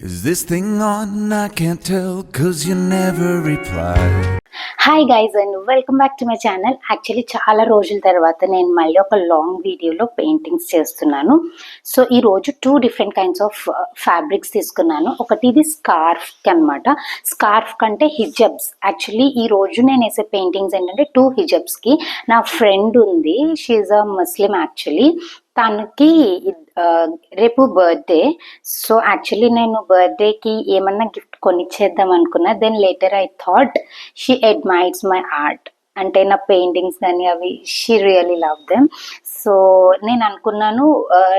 Is this thing on? I can't tell cause you never reply. Hi guys and welcome back to my channel. Actually చాలా రోజుల తర్వాత నేను మళ్ళీ ఒక long వీడియోలో పెయింటింగ్స్ చేస్తున్నాను. సో ఈరోజు 2 డిఫరెంట్ కైండ్స్ ఆఫ్ ఫ్యాబ్రిక్స్ తీసుకున్నాను. ఒకటి ఇది స్కార్ఫ్కి అనమాట. స్కార్ఫ్ కంటే హిజబ్స్. యాక్చువల్లీ ఈరోజు నేను వేసే పెయింటింగ్స్ ఏంటంటే 2 హిజబ్స్కి. నా ఫ్రెండ్ ఉంది, she is a Muslim actually. తనకి రేపు బర్త్డే. సో యాక్చువల్లీ నేను బర్త్డేకి ఏమన్నా గిఫ్ట్ కొనిచ్చేద్దాం అనుకున్నా. Then later I thought she admires my art, అంటే నా పెయింటింగ్స్ కానీ అవి she really love them. So నేను అనుకున్నాను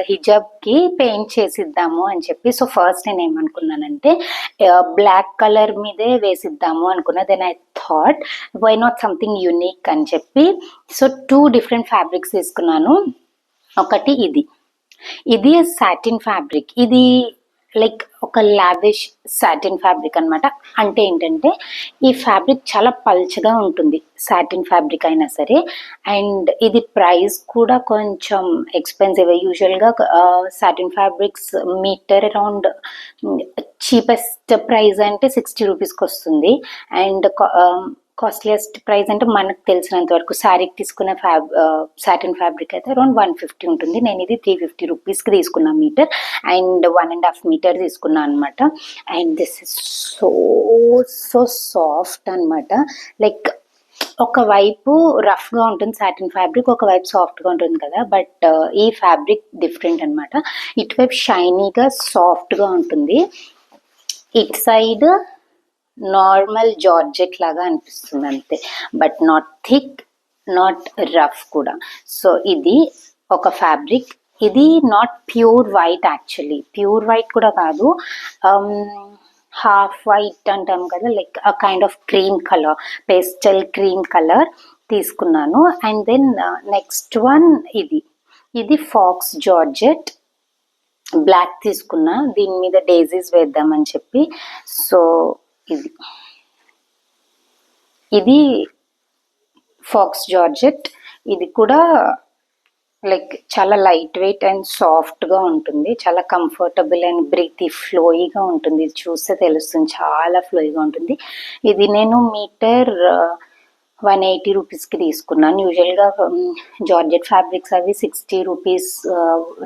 హిజాబ్కి పెయింట్ చేసిద్దాము అని చెప్పి. సో ఫస్ట్ నేను ఏమనుకున్నానంటే బ్లాక్ కలర్ మీదే వేసిద్దాము అనుకున్నా. Then I thought why not something unique అని చెప్పి సో 2 డిఫరెంట్ ఫ్యాబ్రిక్స్ తీసుకున్నాను. ఒకటి ఇది సాటిన్ ఫ్యాబ్రిక్. ఇది లైక్ ఒక లావిష్ సాటిన్ ఫ్యాబ్రిక్ అనమాట. అంటే ఏంటంటే ఈ ఫ్యాబ్రిక్ చాలా పల్చగా ఉంటుంది, సాటిన్ ఫ్యాబ్రిక్ అయినా సరే. అండ్ ఇది ప్రైస్ కూడా కొంచెం ఎక్స్పెన్సివ్. యూజువల్గా satin fabrics metre around cheapest price అంటే 60 రూపీస్కి వస్తుంది. అండ్ కాస్ట్లీయెస్ట్ ప్రైస్ అంటే మనకు తెలిసినంత వరకు శారీకి తీసుకున్న సాటిన్ ఫ్యాబ్రిక్ అయితే అరౌండ్ 150 ఉంటుంది. నేను ఇది 350 రూపీస్కి తీసుకున్నా మీటర్. అండ్ 1.5 మీటర్ తీసుకున్నా అనమాట. And this is so soft అనమాట. లైక్ ఒకవైపు రఫ్గా ఉంటుంది సాటిన్ ఫ్యాబ్రిక్, ఒకవైపు సాఫ్ట్గా ఉంటుంది కదా. బట్ ఈ ఫ్యాబ్రిక్ డిఫరెంట్ అనమాట. ఇటువైపు షైనీగా సాఫ్ట్గా ఉంటుంది, ఇటు సైడ్ నార్మల్ జార్జెట్ లాగా అనిపిస్తుంది అంతే. But not thick, not rough కూడా. సో ఇది ఒక ఫ్యాబ్రిక్. ఇది not pure white, actually pure white కూడా కాదు, హాఫ్ వైట్ అంటాం కదా, like a kind of cream colour, pastel cream colour తీసుకున్నాను. అండ్ దెన్ నెక్స్ట్ వన్ ఇది ఫాక్స్ జార్జెట్ బ్లాక్ తీసుకున్నా. దీని మీద డేజీస్ వేద్దామని చెప్పి. సో ఇది ఫాక్స్ జార్జెట్. ఇది కూడా లైక్ చాలా లైట్ వెయిట్ అండ్ సాఫ్ట్గా ఉంటుంది, చాలా కంఫర్టబుల్ అండ్ బ్రీతీ ఫ్లోయిగా ఉంటుంది. ఇది చూస్తే తెలుస్తుంది, చాలా ఫ్లోయిగా ఉంటుంది. ఇది నేను మీటర్ 180 రూపీస్కి తీసుకున్నాను. యూజువల్గా జార్జెట్ ఫ్యాబ్రిక్స్ అవి 60 రూపీస్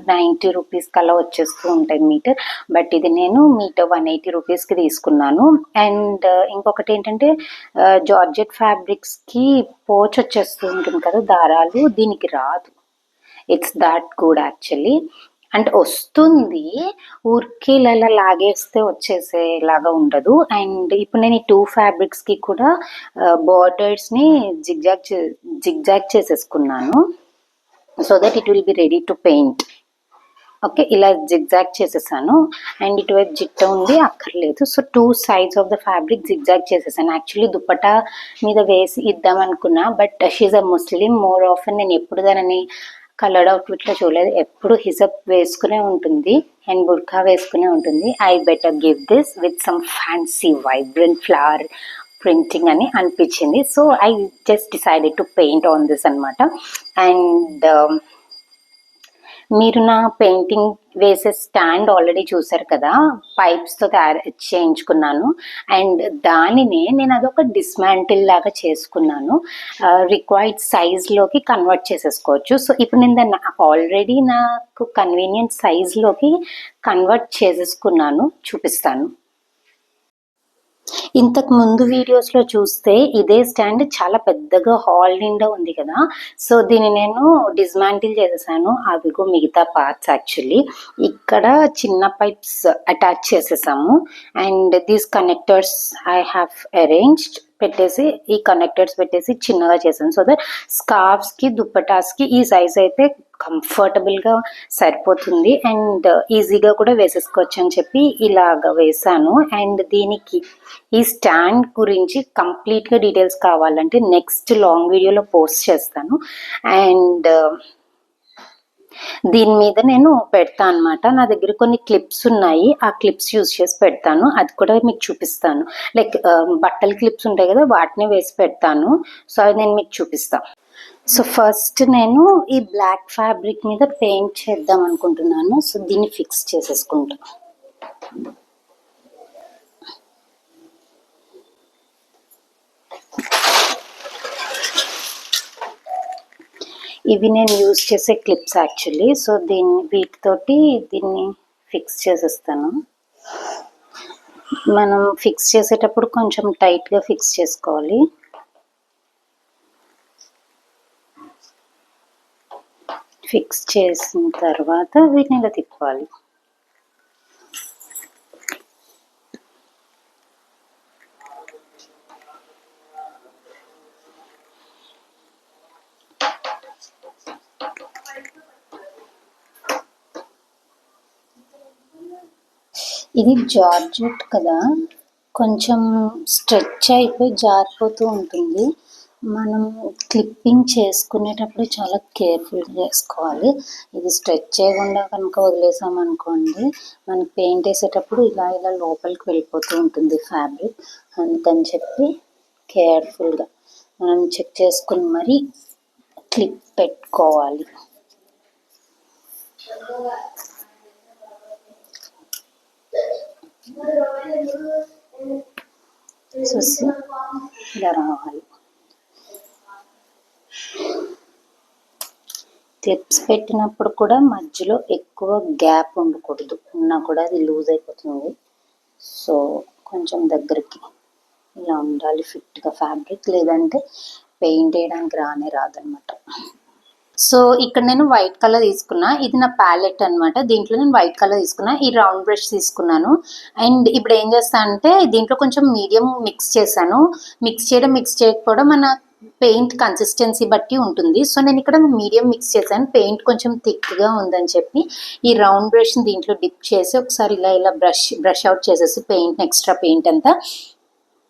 90 రూపీస్కి అలా వచ్చేస్తూ ఉంటాయి మీటర్. బట్ ఇది నేను మీటర్ 180 రూపీస్కి తీసుకున్నాను. అండ్ ఇంకొకటి ఏంటంటే జార్జెట్ ఫ్యాబ్రిక్స్కి పోచ్ వచ్చేస్తూ ఉంటుంది కదా దారాలు, దీనికి రాదు. It's that good actually. అంటే వస్తుంది, ఊరికి ఇలా లాగేస్తే వచ్చేసేలాగా ఉండదు. అండ్ ఇప్పుడు నేను ఈ 2 ఫ్యాబ్రిక్స్కి కూడా బార్డర్స్ని జిగ్జాగ్ చేసేసుకున్నాను so that it will be ready to paint. Okay, ఇలా జిగ్జాగ్ చేసేసాను. అండ్ ఇటువైపు జిట్ట ఉంది, అక్కర్లేదు. So 2 sides of the fabric zigzag చేసేసాను. యాక్చువల్లీ దుపట్టా మీద వేసి ఇద్దాం అనుకున్నా, but she's a Muslim. More often నేను ఎప్పుడు దానిని కలర్డ్ అవుట్ఫిట్లో చూడలేదు. ఎప్పుడు హిజబ్ వేసుకునే ఉంటుంది అండ్ బుర్ఖా వేసుకునే ఉంటుంది. I better give this with some fancy vibrant flower printing అని అనిపించింది. So I just decided to paint on this అనమాట. అండ్ మీరు నా పెయింటింగ్ వేసే స్టాండ్ ఆల్రెడీ చూసారు కదా, పైప్స్తో చేయించుకున్నాను. అండ్ దానినే నేను అదొక డిస్మాంటిల్ లాగా చేసుకున్నాను. రిక్వైర్డ్ సైజ్లోకి కన్వర్ట్ చేసేసుకోవచ్చు. సో ఇప్పుడు నేను దాన్ని ఆల్రెడీ నాకు కన్వీనియంట్ సైజ్లోకి కన్వర్ట్ చేసేసుకున్నాను, చూపిస్తాను. ఇంతకు ముందు వీడియోస్లో చూస్తే ఇదే స్టాండ్ చాలా పెద్దగా హాల్ నిండా ఉంది కదా. సో దీన్ని నేను డిస్మాంటిల్ చేసేసాను. అవిగో మిగతా పార్ట్స్. యాక్చువల్లీ ఇక్కడ చిన్న పైప్స్ అటాచ్ చేసేసాము. And these connectors I have arranged పెట్టేసి, ఈ కనెక్టర్స్ పెట్టేసి చిన్నగా చేశాను. సో దట్ స్కార్ఫ్స్కి దుప్పటాస్కి ఈ సైజ్ అయితే కంఫర్టబుల్గా సరిపోతుంది అండ్ ఈజీగా కూడా వేసేసుకోవచ్చు అని చెప్పి ఇలాగ వేసాను. అండ్ దీనికి ఈ స్టాండ్ గురించి కంప్లీట్గా డీటెయిల్స్ కావాలంటే నెక్స్ట్ లాంగ్ వీడియోలో పోస్ట్ చేస్తాను. అండ్ దీని మీద నేను పెడతాను అనమాట. నా దగ్గర కొన్ని క్లిప్స్ ఉన్నాయి, ఆ క్లిప్స్ యూజ్ చేసి పెడతాను. అది కూడా మీకు చూపిస్తాను. లైక్ బట్టల క్లిప్స్ ఉంటాయి కదా, వాటిని వేసి పెడతాను. సో అది నేను మీకు చూపిస్తాను. సో ఫస్ట్ నేను ఈ బ్లాక్ ఫ్యాబ్రిక్ మీద పెయింట్ చేద్దాం అనుకుంటున్నాను. సో దీన్ని ఫిక్స్ చేసేసుకుంటాను. ఇవి నేను యూజ్ చేసే క్లిప్స్ యాక్చువల్లీ. సో వీటితోటి దీన్ని ఫిక్స్ చేసేస్తాను. మనం ఫిక్స్ చేసేటప్పుడు కొంచెం టైట్గా ఫిక్స్ చేసుకోవాలి. ఫిక్స్ చేసిన తర్వాత వీటిని ఇలా తిప్పాలి. ఇది జార్జెట్ కదా, కొంచెం స్ట్రెచ్ అయిపోయి జారిపోతూ ఉంటుంది. మనం క్లిప్పింగ్ చేసుకునేటప్పుడు చాలా కేర్ఫుల్గా చేసుకోవాలి. ఇది స్ట్రెచ్ చేయకుండా కనుక వదిలేసామనుకోండి, మనకి పెయింట్ వేసేటప్పుడు ఇలా ఇలా లోపలికి వెళ్ళిపోతూ ఉంటుంది ఫ్యాబ్రిక్. అందుకని చెప్పి కేర్ఫుల్గా మనం చెక్ చేసుకుని మరీ క్లిప్ పెట్టుకోవాలి. చూసి ఇలా రావాలి. క్లిప్స్ పెట్టినప్పుడు కూడా మధ్యలో ఎక్కువ గ్యాప్ ఉండకూడదు, ఉన్నా కూడా అది లూజ్ అయిపోతుంది. సో కొంచెం దగ్గరికి ఇలా ఉండాలి ఫిట్గా ఫ్యాబ్రిక్, లేదంటే పెయింట్ వేయడానికి రాదనమాట. సో ఇక్కడ నేను వైట్ కలర్ తీసుకున్నా. ఇది నా ప్యాలెట్ అనమాట. దీంట్లో నేను వైట్ కలర్ తీసుకున్నా. ఈ రౌండ్ బ్రష్ తీసుకున్నాను. అండ్ ఇప్పుడు ఏం చేస్తాను అంటే దీంట్లో కొంచెం మీడియం మిక్స్ చేశాను. మిక్స్ చేయకపోవడం మన పెయింట్ కన్సిస్టెన్సీ బట్టి ఉంటుంది. సో నేను ఇక్కడ మీడియం మిక్స్ చేశాను. పెయింట్ కొంచెం థిక్గా ఉందని చెప్పి ఈ రౌండ్ బ్రష్ని దీంట్లో డిప్ చేసి ఒకసారి ఇలా బ్రష్ అవుట్ చేసేసి ఎక్స్ట్రా పెయింట్ అంతా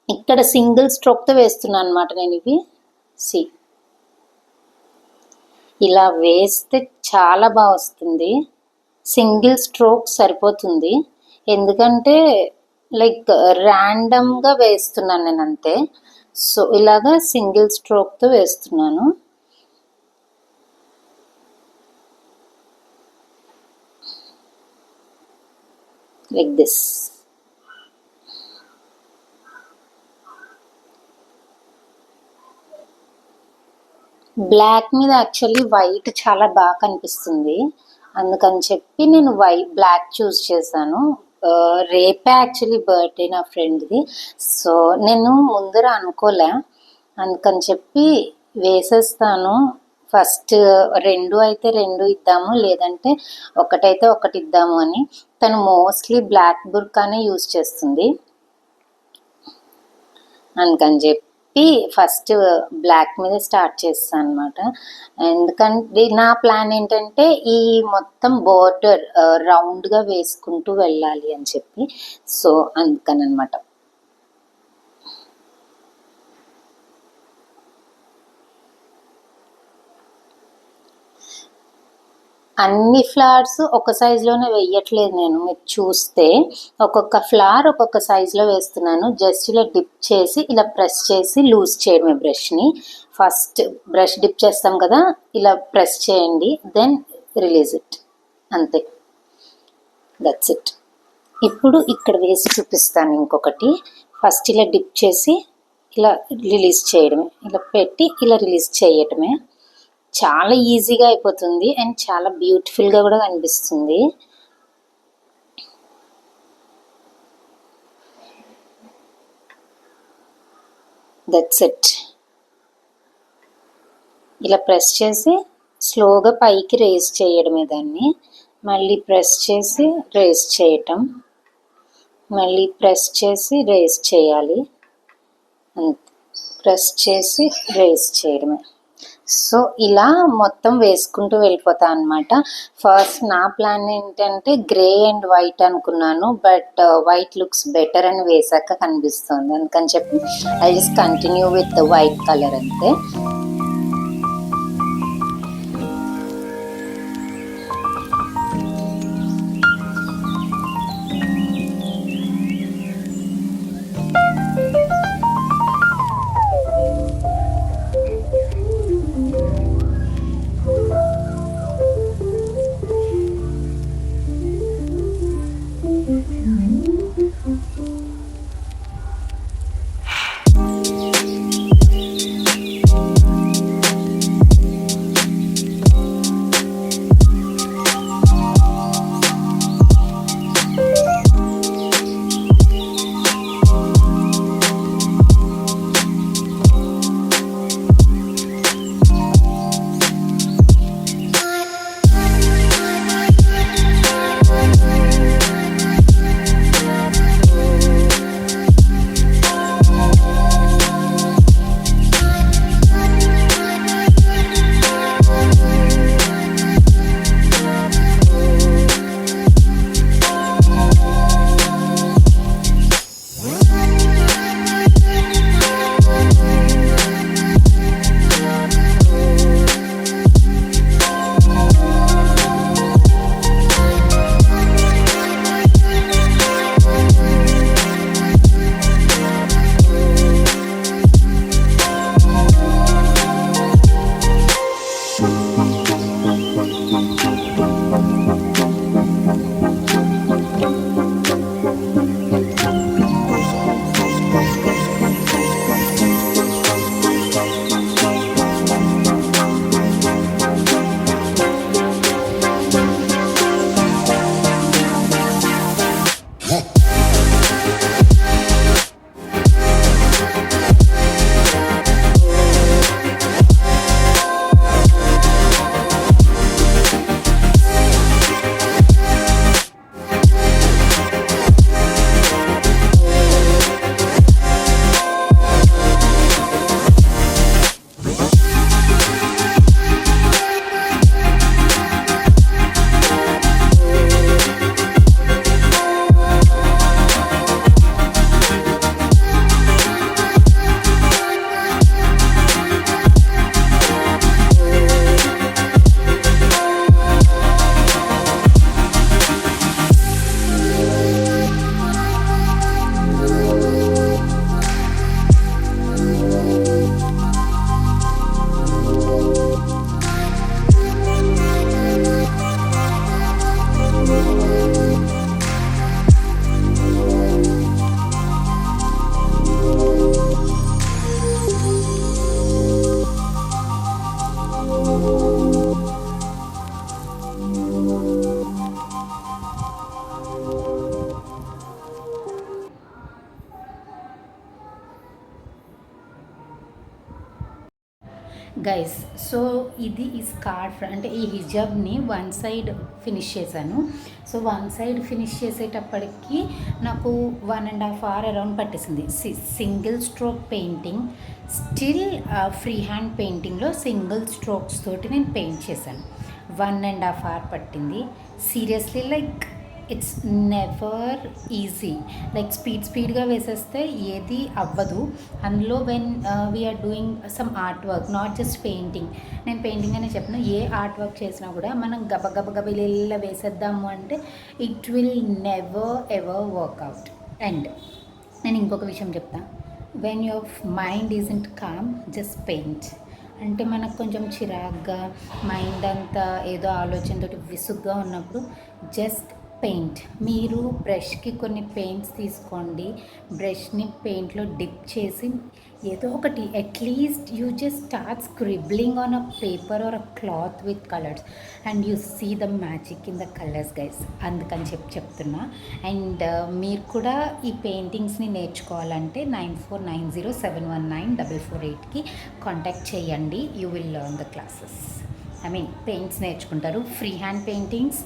ఇక్కడ సింగిల్ స్ట్రోక్తో వేస్తున్నాను అనమాట నేను. ఇవి ఇలా వేస్తే చాలా బాగా వస్తుంది. సింగిల్ స్ట్రోక్ సరిపోతుంది, ఎందుకంటే లైక్ ర్యాండమ్గా వేస్తున్నాను నేను అంతే. సో ఇలాగా సింగిల్ స్ట్రోక్తో వేస్తున్నాను. Like this. బ్లాక్ మీద యాక్చువల్లీ వైట్ చాలా బాగా కనిపిస్తుంది, అందుకని చెప్పి నేను బ్లాక్ చూస్ చేశాను. రేపే యాక్చువల్లీ బర్త్డే నా ఫ్రెండ్ది. సో నేను ముందర అనుకోలే, అందుకని చెప్పి వేసేస్తాను. ఫస్ట్ 2 అయితే 2 ఇద్దాము, లేదంటే ఒకటైతే ఒకటి ఇద్దాము అని. తను మోస్ట్లీ బ్లాక్ బుర్కానే యూజ్ చేస్తుంది, అందుకని చెప్పి ఫస్ట్ బ్లాక్ మీద స్టార్ట్ చేస్తాను అనమాట. ఎందుకంటే నా ప్లాన్ ఏంటంటే ఈ మొత్తం బోర్డర్ రౌండ్గా వేసుకుంటూ వెళ్ళాలి అని చెప్పి. సో అందుకని అనమాట. అన్ని ఫ్లవర్స్ ఒక సైజులోనే వేయట్లేదు నేను. మీరు చూస్తే ఒక్కొక్క ఫ్లవర్ ఒక్కొక్క సైజులో వేస్తున్నాను. జస్ట్ ఇలా డిప్ చేసి ఇలా ప్రెస్ చేసి లూజ్ చేయడమే బ్రష్ని. ఫస్ట్ బ్రష్ డిప్ చేస్తాం కదా, ఇలా ప్రెస్ చేయండి, దెన్ రిలీజ్ ఇట్, అంతే. That's it. ఇప్పుడు ఇక్కడ వేసి చూపిస్తాను ఇంకొకటి. ఫస్ట్ ఇలా డిప్ చేసి ఇలా రిలీజ్ చేయడమే, ఇలా పెట్టి ఇలా రిలీజ్ చేయటమే. చాలా ఈజీగా అయిపోతుంది అండ్ చాలా బ్యూటిఫుల్గా కూడా కనిపిస్తుంది. That's it. ఇలా ప్రెస్ చేసి స్లోగా పైకి రేస్ చేయడమే దాన్ని. మళ్ళీ ప్రెస్ చేసి రేస్ చేయటం, మళ్ళీ ప్రెస్ చేసి రేస్ చేయాలి, అంతే. ప్రెస్ చేసి రేస్ చేయడమే. సో ఇలా మొత్తం వేసుకుంటూ వెళ్ళిపోతా అనమాట. ఫస్ట్ నా ప్లాన్ ఏంటంటే గ్రే అండ్ వైట్ అనుకున్నాను, బట్ వైట్ లుక్స్ బెటర్ అని వేసాక కనిపిస్తుంది, అందుకని చెప్పి I just continue with white colour అంతే. గైస్, సో ఇది ఈ స్కార్ఫ్ అంటే ఈ హిజాబ్ని వన్ సైడ్ ఫినిష్ చేశాను. సో వన్ సైడ్ ఫినిష్ చేసేటప్పటికి నాకు 1.5 hour అరౌండ్ పట్టేసింది. Single stroke painting, still free hand పెయింటింగ్లో సింగిల్ స్ట్రోక్స్ తోటి నేను పెయింట్ చేశాను. 1.5 hour పట్టింది. Seriously like it's never easy. Like స్పీడ్గా వేసేస్తే ఏది అవ్వదు. అందులో when we are doing some art work, not just painting. నేను పెయింటింగ్ అనే చెప్పిన, ఏ ఆర్ట్ వర్క్ చేసినా కూడా మనం గబ ఇలా వేసేద్దాము అంటే it will never ever work out. And నేను ఇంకొక విషయం చెప్తాను, when your mind isn't calm, just paint. అంటే మనకు కొంచెం చిరాగ్గా మైండ్ అంతా ఏదో ఆలోచనతో విసుగ్గా ఉన్నప్పుడు జస్ట్ పెయింట్. మీరు బ్రష్కి కొన్ని పెయింట్స్ తీసుకోండి, బ్రష్ని పెయింట్లో డిప్ చేసి ఏదో ఒకటి at least you just start scribbling on a paper or a cloth with colours and you see the magic in the colours guys. అందుకని చెప్తున్నా. అండ్ మీరు కూడా ఈ పెయింటింగ్స్ని నేర్చుకోవాలంటే 9490719448కి కాంటాక్ట్ చేయండి. You will learn the classes. Paints నేర్చుకుంటారు, free hand paintings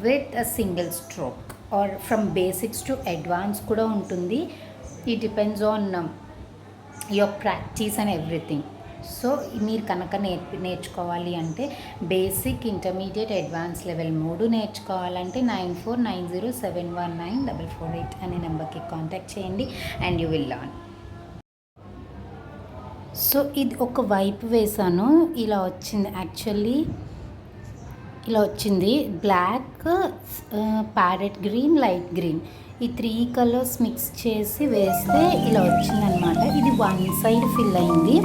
with a single stroke or from basics to advance కూడా ఉంటుంది. It depends on your practice and everything. So మీరు కనుక నేర్చుకోవాలి అంటే బేసిక్, ఇంటర్మీడియట్, అడ్వాన్స్ లెవెల్ 3 నేర్చుకోవాలంటే 9490719448 అనే నెంబర్కి కాంటాక్ట్ చేయండి and you will learn. So ఇది ఒక వైపు వేసాను, ఇలా వచ్చింది. యాక్చువల్లీ ఇలా వచ్చింది. Black, parrot green, light green, ఈ 3 కలర్స్ మిక్స్ చేసి వేస్తే ఇలా వచ్చిందనమాట. ఇది వన్ సైడ్ ఫిల్ అయింది.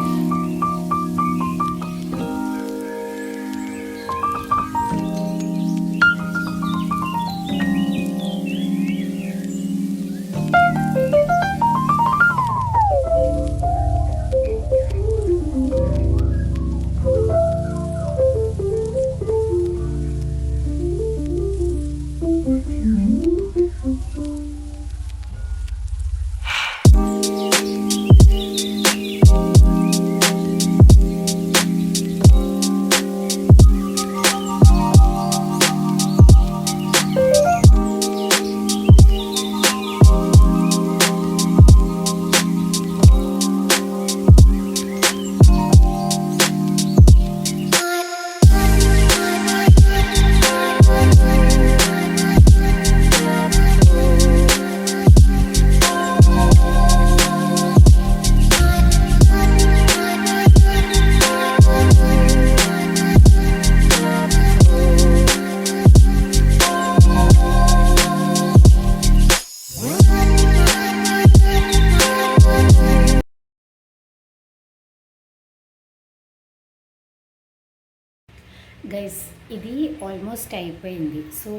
గైస్, ఇది ఆల్మోస్ట్ అయిపోయింది. సో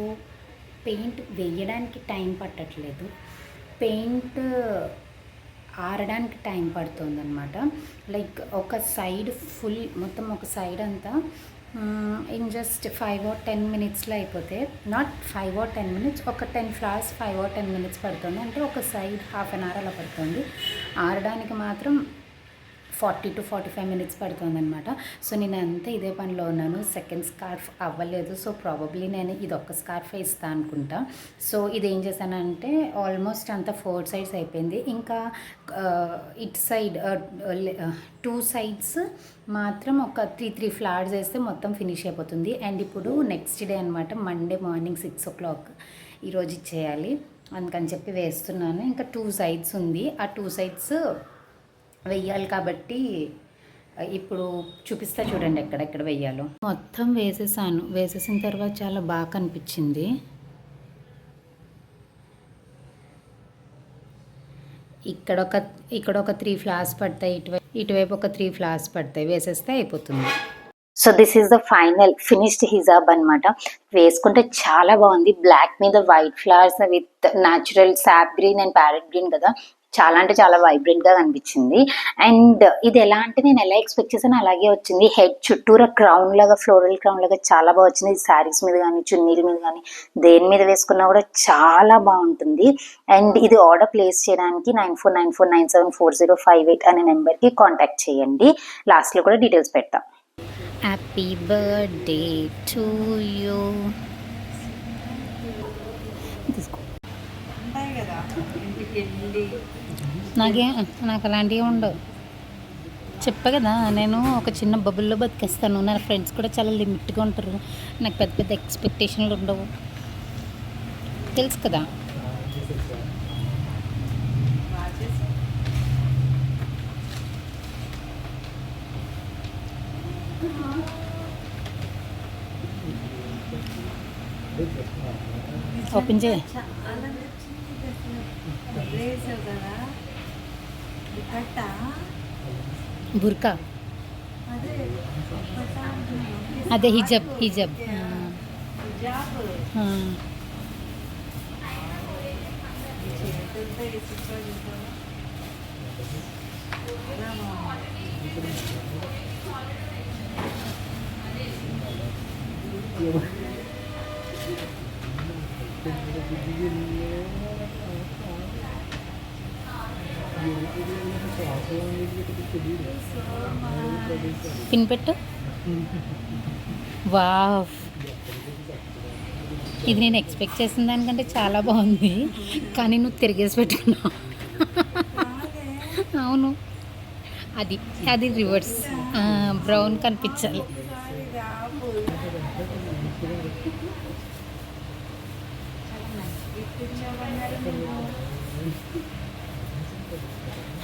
పెయింట్ వేయడానికి టైం పట్టట్లేదు, పెయింట్ ఆరడానికి టైం పడుతుంది అనమాట. లైక్ ఒక సైడ్ ఫుల్ మొత్తం ఒక సైడ్ అంతా ఇన్ జస్ట్ 5 or 10 minutesలో అయిపోతే, నాట్ 5 or 10 minutes, ఒక 10 flowers 5 or 10 minutes పడుతుంది. అంటే ఒక సైడ్ ½ an hour అలా పడుతుంది. ఆరడానికి మాత్రం 40 to 45 minutes పడుతుంది అనమాట. సో నేను అంతా ఇదే పనిలో ఉన్నాను. సెకండ్ స్కార్ఫ్ అవ్వలేదు. సో ప్రాబబ్లీ నేను ఇది ఒక్క స్కార్ఫ్ ఇస్తాను అనుకుంటా. సో ఇది ఏం చేశానంటే ఆల్మోస్ట్ అంతా 4 sides అయిపోయింది. ఇంకా ఇటు సైడ్ 2 sides మాత్రం ఒక 3 flowers వేస్తే మొత్తం ఫినిష్ అయిపోతుంది. అండ్ ఇప్పుడు నెక్స్ట్ డే అనమాట, మండే మార్నింగ్ 6 o'clock ఈరోజు ఇచ్చేయాలి. అందుకని చెప్పి వేస్తున్నాను. ఇంకా 2 sides ఉంది, ఆ 2 sides వెయ్యాలి కాబట్టి ఇప్పుడు చూపిస్తా చూడండి ఎక్కడెక్కడ వెయ్యాలో. మొత్తం వేసేసాను. వేసేసిన తర్వాత చాలా బాగా కనిపించింది. ఇక్కడ ఒక 3 flowers పడతాయి, ఇటువైపు ఒక 3 flowers పడతాయి. వేసేస్తే అయిపోతుంది. So this is the final finished హిజాబ్ అనమాట. వేసుకుంటే చాలా బాగుంది. బ్లాక్ మీద white flowers with natural sap green and parrot green కదా, చాలా అంటే చాలా వైబ్రెంట్గా కనిపించింది. అండ్ ఇది ఎలా అంటే నేను ఎలా ఎక్స్పెక్ట్ చేశానో అలాగే వచ్చింది. హెడ్ చుట్టూరా క్రౌన్ లాగా, ఫ్లోరల్ క్రౌన్ లాగా చాలా బాగా వచ్చింది. ఇది శారీస్ మీద కానీ, చున్నీల మీద కానీ, దేని మీద వేసుకున్నా కూడా చాలా బాగుంటుంది. అండ్ ఇది ఆర్డర్ ప్లేస్ చేయడానికి 9494974058 అనే నెంబర్కి కాంటాక్ట్ చేయండి. లాస్ట్లో కూడా డీటెయిల్స్ పెడతాం. Happy birthday to you. నాకు అలాంటివి ఉండవు. చెప్పా కదా, నేను ఒక చిన్న బబుల్లో బతికేస్తాను. నా ఫ్రెండ్స్ కూడా చాలా లిమిట్గా ఉంటారు. నాకు పెద్ద పెద్ద ఎక్స్పెక్టేషన్లు ఉండవు, తెలుసు కదా. ఓపెన్ చేయి. బుర్కా అదే హిజబ్. పిన్ పెట్టు. వావ్, ఇది నేను ఎక్స్పెక్ట్ చేసిన దానికంటే చాలా బాగుంది, కానీ నువ్వు తిరిగేసి పెట్టుకున్నావు. అవును, అది రివర్స్ బ్రౌన్ కనిపించాలి.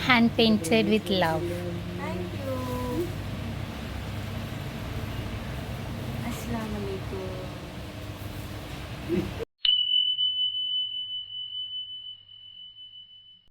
Hand painted with love.